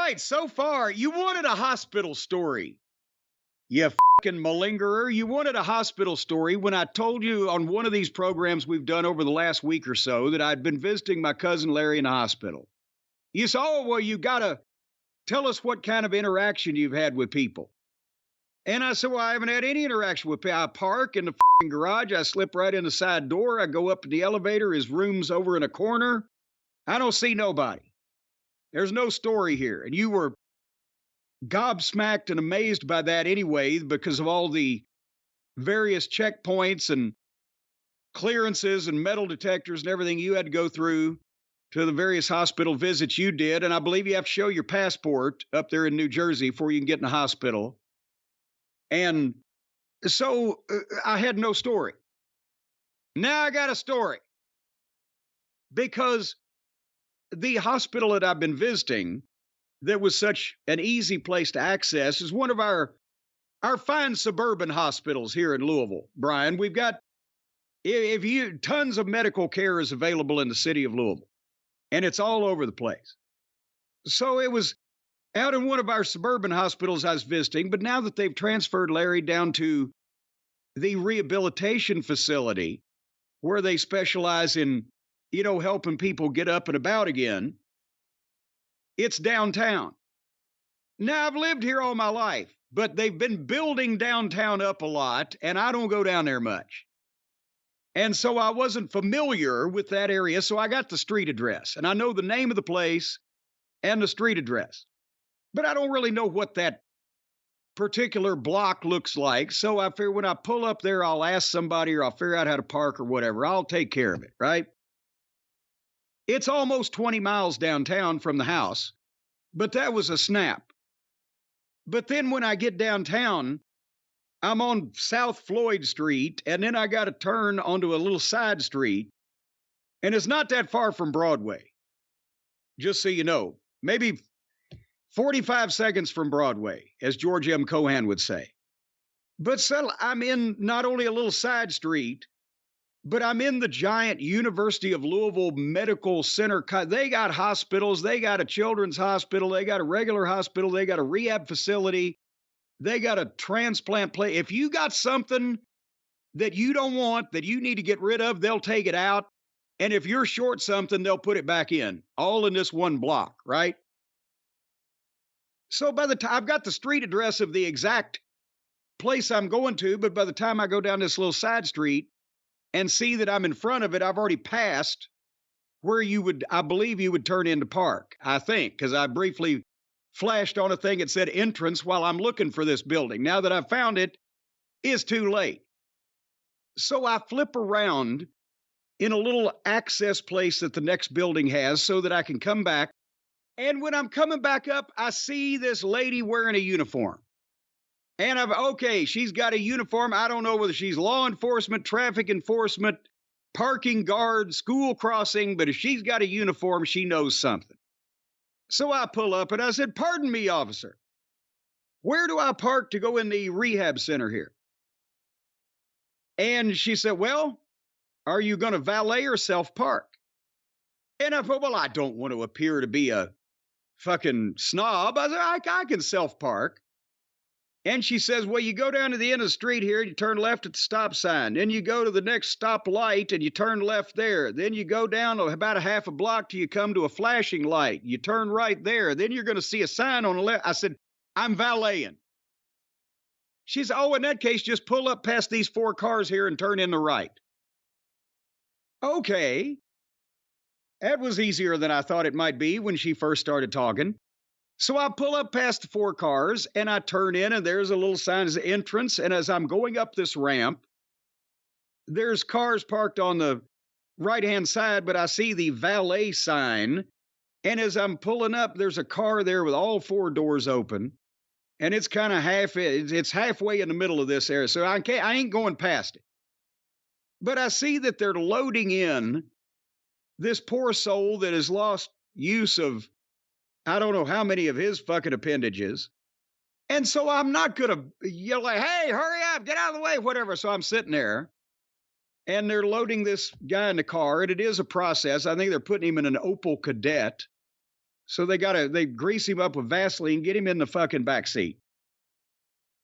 right, so far, you wanted a hospital story. You fucking malingerer. You wanted a hospital story when I told you on one of these programs we've done over the last week or so that I'd been visiting my cousin Larry in the hospital. You said, oh, well, you got to tell us what kind of interaction you've had with people. And I said, well, I haven't had any interaction with people. I park in the fucking garage. I slip right in the side door. I go up in the elevator. His room's over in a corner. I don't see nobody. There's no story here. And you were gobsmacked and amazed by that anyway because of all the various checkpoints and clearances and metal detectors and everything you had to go through to the various hospital visits you did. And I believe you have to show your passport up there in New Jersey before you can get in the hospital. And so I had no story. Now I got a story because the hospital that I've been visiting that was such an easy place to access is one of our fine suburban hospitals here in Louisville. Brian, we've got tons of medical care is available in the city of Louisville, and it's all over the place. So it was out in one of our suburban hospitals I was visiting, but now that they've transferred Larry down to the rehabilitation facility where they specialize in, helping people get up and about again, it's downtown. Now, I've lived here all my life, but they've been building downtown up a lot, and I don't go down there much. And so I wasn't familiar with that area, so I got the street address, and I know the name of the place and the street address. But I don't really know what that particular block looks like, so I figure when I pull up there, I'll ask somebody or I'll figure out how to park or whatever. I'll take care of it, right? It's almost 20 miles downtown from the house, but that was a snap. But then when I get downtown, I'm on South Floyd Street, and then I got to turn onto a little side street, and it's not that far from Broadway, just so you know. Maybe 45 seconds from Broadway, as George M. Cohan would say. But so I'm in not only a little side street, but I'm in the giant University of Louisville Medical Center. They got hospitals. They got a children's hospital. They got a regular hospital. They got a rehab facility. They got a transplant place. If you got something that you don't want, that you need to get rid of, they'll take it out. And if you're short something, they'll put it back in, all in this one block, right? So by the time I've got the street address of the exact place I'm going to, but by the time I go down this little side street and see that I'm in front of it, I've already passed where I believe you would turn into park, I think, because I briefly flashed on a thing that said entrance while I'm looking for this building. Now that I've found it, it's too late. So I flip around in a little access place that the next building has so that I can come back. And when I'm coming back up, I see this lady wearing a uniform. And okay, she's got a uniform. I don't know whether she's law enforcement, traffic enforcement, parking guard, school crossing, but if she's got a uniform, she knows something. So I pull up and I said, pardon me, officer, where do I park to go in the rehab center here? And she said, well, are you going to valet or self-park? And I thought, well, I don't want to appear to be a fucking snob. I said, I can self-park. And she says, well, you go down to the end of the street here and you turn left at the stop sign. Then you go to the next stop light and you turn left there. Then you go down about a half a block till you come to a flashing light. You turn right there. Then you're going to see a sign on the left. I said, I'm valeting. She said, oh, in that case, just pull up past these 4 cars here and turn in the right. Okay. That was easier than I thought it might be when she first started talking. So I pull up past the 4 cars and I turn in and there's a little sign as the entrance. And as I'm going up this ramp, there's cars parked on the right-hand side, but I see the valet sign. And as I'm pulling up, there's a car there with all 4 doors open. And it's kind of it's halfway in the middle of this area. So I ain't going past it. But I see that they're loading in this poor soul that has lost use of I don't know how many of his fucking appendages. And so I'm not going to yell like, hey, hurry up, get out of the way, whatever. So I'm sitting there and they're loading this guy in the car. And it is a process. I think they're putting him in an Opel Kadett. So they grease him up with Vaseline, get him in the fucking back seat.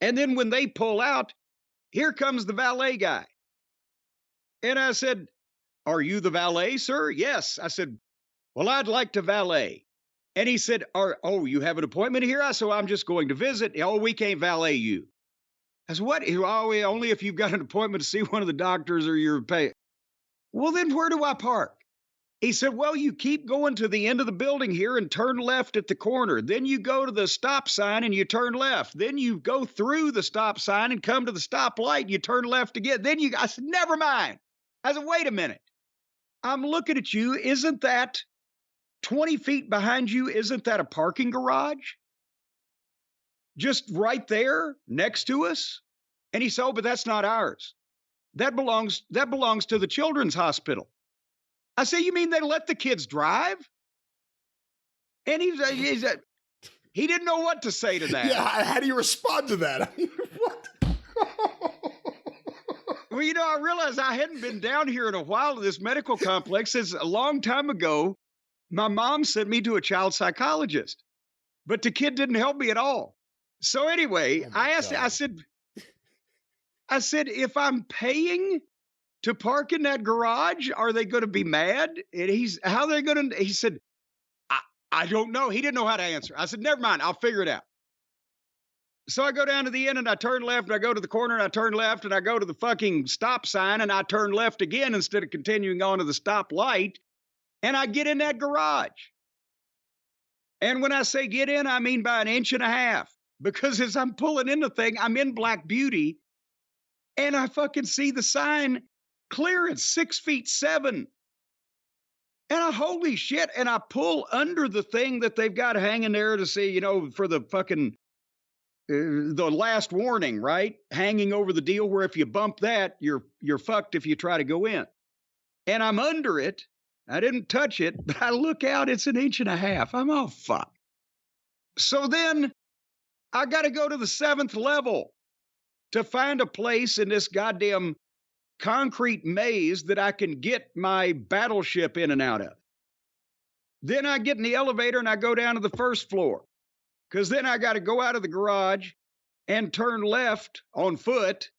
And then when they pull out, here comes the valet guy. And I said, "Are you the valet, sir?" "Yes." I said, "Well, I'd like to valet." And he said, "Oh, you have an appointment here?" I said, "I'm just going to visit." "Oh, we can't valet you." I said, "What?" "Oh, only if you've got an appointment to see one of the doctors or you're paying." "Well, then where do I park?" He said, "Well, you keep going to the end of the building here and turn left at the corner. Then you go to the stop sign and you turn left. Then you go through the stop sign and come to the stoplight and you turn left again. I said, "Never mind." I said, "Wait a minute. I'm looking at you. Isn't that 20 feet behind you? Isn't that a parking garage? Just right there next to us?" And he said, "Oh, but that's not ours. That belongs to the children's hospital." I say, "You mean they let the kids drive?" And he didn't know what to say to that. Yeah, how do you respond to that? I mean, what? Well, I realized I hadn't been down here in a while to this medical complex since a long time ago. My mom sent me to a child psychologist, but the kid didn't help me at all. So anyway, I asked, I said, "If I'm paying to park in that garage, are they going to be mad?" And he said, I don't know. He didn't know how to answer. I said, "Never mind. I'll figure it out." So I go down to the end and I turn left and I go to the corner and I turn left and I go to the fucking stop sign and I turn left again instead of continuing on to the stop light. And I get in that garage. And when I say get in, I mean by 1.5 inches, because as I'm pulling in the thing, I'm in Black Beauty and I fucking see the sign clearance 6'7". And holy shit. And I pull under the thing that they've got hanging there to see, for the fucking, the last warning, right? Hanging over the deal where if you bump that, you're fucked if you try to go in. And I'm under it. I didn't touch it, but I look out, it's 1.5 inches. I'm all fucked. So then I got to go to the 7th level to find a place in this goddamn concrete maze that I can get my battleship in and out of. Then I get in the elevator and I go down to the 1st floor, because then I got to go out of the garage and turn left on foot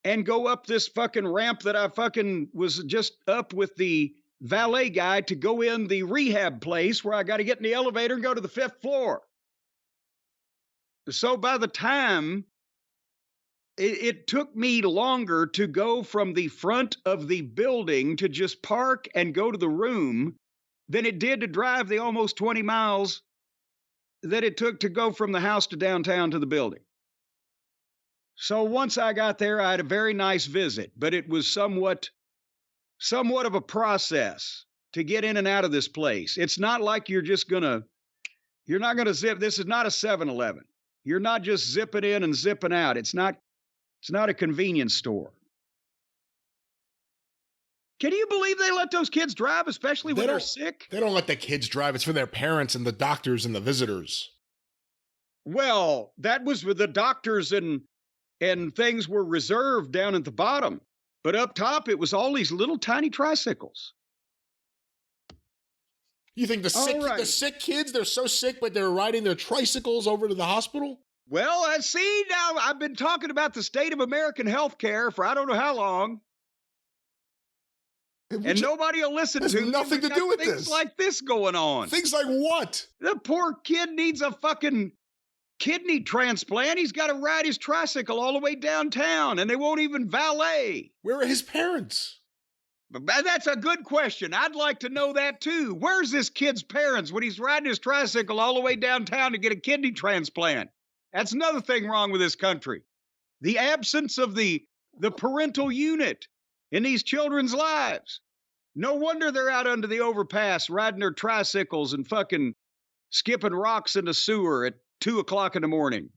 and go up this fucking ramp that I fucking was just up with the valet guy to go in the rehab place where I got to get in the elevator and go to the 5th floor. So by the time it took me longer to go from the front of the building to just park and go to the room than it did to drive the almost 20 miles that it took to go from the house to downtown to the building. So once I got there, I had a very nice visit, but it was somewhat of a process to get in and out of this place. It's not like you're not going to zip. This is not a 7-Eleven. You're not just zipping in and zipping out. It's not a convenience store. Can you believe they let those kids drive, especially when they're sick? They don't let the kids drive. It's for their parents and the doctors and the visitors. Well, that was with the doctors and things were reserved down at the bottom. But up top, it was all these little tiny tricycles. You think the sick kids, they're so sick, but they're riding their tricycles over to the hospital? Well, I see now. I've been talking about the state of American healthcare for I don't know how long. And nobody will listen to me. Has nothing to do with this. Things like this going on. Things like what? The poor kid needs a fucking kidney transplant. He's got to ride his tricycle all the way downtown, and they won't even valet. Where are his parents? That's a good question. I'd like to know that too. Where's this kid's parents when he's riding his tricycle all the way downtown to get a kidney transplant? That's another thing wrong with this country. The absence of the parental unit in these children's lives. No wonder they're out under the overpass riding their tricycles and fucking skipping rocks in the sewer at 2:00 in the morning.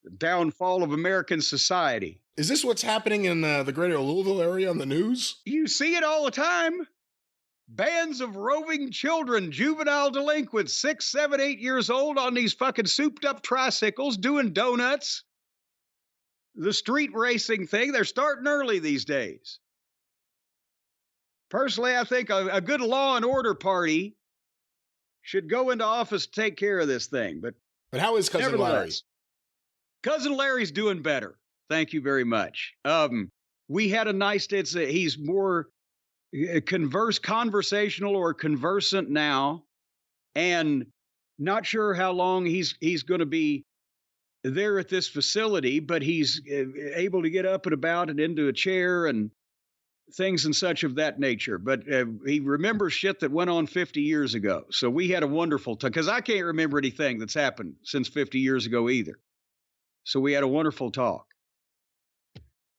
The downfall of American society. Is this what's happening in the greater Louisville area on the news? You see it all the time. Bands of roving children, juvenile delinquents, 6, 7, 8 years old on these fucking souped up tricycles doing donuts. The street racing thing, they're starting early these days. Personally, I think a good law and order party should go into office to take care of this thing. But how is Cousin Larry? Cousin Larry's doing better. Thank you very much. We had a nice day. He's more conversational or conversant now, and not sure how long he's going to be there at this facility, but he's able to get up and about and into a chair and things and such of that nature. But he remembers shit that went on 50 years ago. So we had a wonderful time, because I can't remember anything that's happened since 50 years ago either. So we had a wonderful talk.